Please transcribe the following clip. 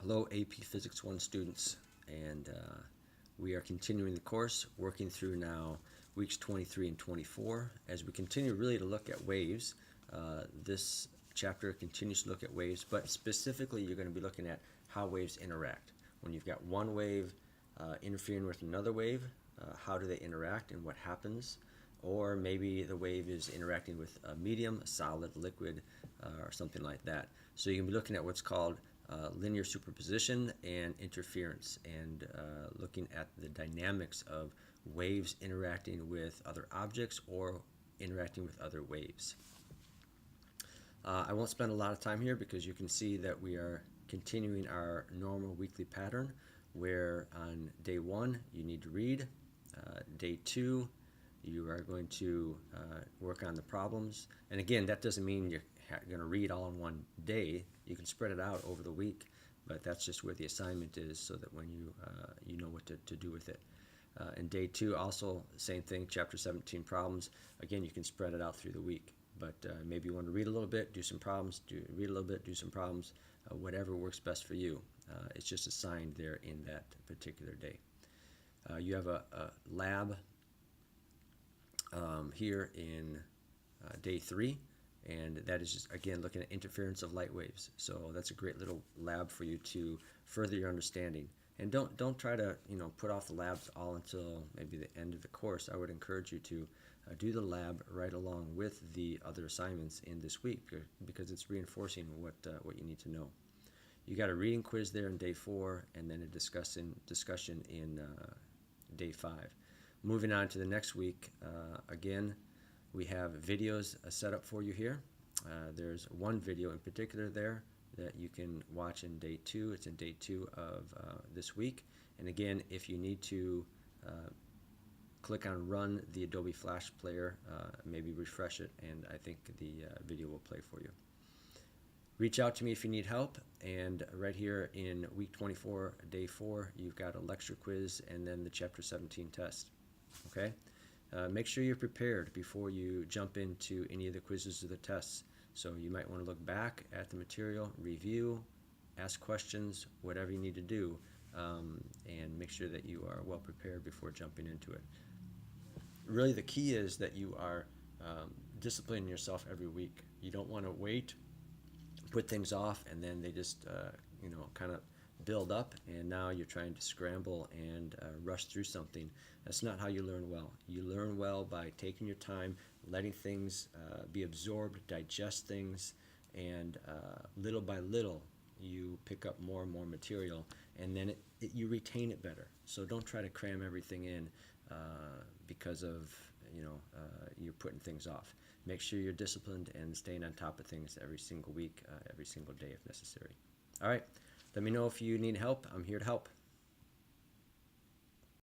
Hello AP Physics 1 students, and we are continuing the course, working through now weeks 23 and 24. As we continue really to look at waves, this chapter continues to look at waves, but specifically you're going to be looking at how waves interact. When you've got one wave interfering with another wave, how do they interact and what happens? Or maybe the wave is interacting with a medium, a solid, liquid, or something like that. So you can be looking at what's called linear superposition and interference, and looking at the dynamics of waves interacting with other objects or interacting with other waves. I won't spend a lot of time here because you can see that we are continuing our normal weekly pattern where on day 1 you need to read, day 2 you are going to work on the problems, and again that doesn't mean you're going to read all in one day. You can spread it out over the week, but that's just where the assignment is so that when you know what to do with it. And day 2 also same thing, chapter 17 problems. Again, you can spread it out through the week, but maybe you want to read a little bit, do some problems, read a little bit, do some problems, whatever works best for you. It's just assigned there in that particular day. You have a lab here in day 3, and that is just again looking at interference of light waves. So that's a great little lab for you to further your understanding. And don't try to put off the labs all until maybe the end of the course. I would encourage you to do the lab right along with the other assignments in this week, because it's reinforcing what you need to know. You got a reading quiz there in day 4, and then a discussion in day 5. Moving on to the next week, again, we have videos set up for you here. There's one video in particular there that you can watch in day 2. It's in day 2 of this week. And again, if you need to click on Run the Adobe Flash Player, maybe refresh it, and I think the video will play for you. Reach out to me if you need help, and right here in week 24, day 4, you've got a lecture quiz and then the chapter 17 test. Okay? Make sure you're prepared before you jump into any of the quizzes or the tests. So you might want to look back at the material, review, ask questions, whatever you need to do, and make sure that you are well prepared before jumping into it. Really the key is that you are disciplining yourself every week. You don't want to wait, put things off, and then they just kind of build up, and now you're trying to scramble and rush through something. That's not how you learn well. You learn well by taking your time, letting things be absorbed, digest things, and little by little you pick up more and more material, and then you retain it better. So don't try to cram everything in because of you're putting things off. Make sure you're disciplined and staying on top of things every single week, every single day if necessary. All right. Let me know if you need help. I'm here to help.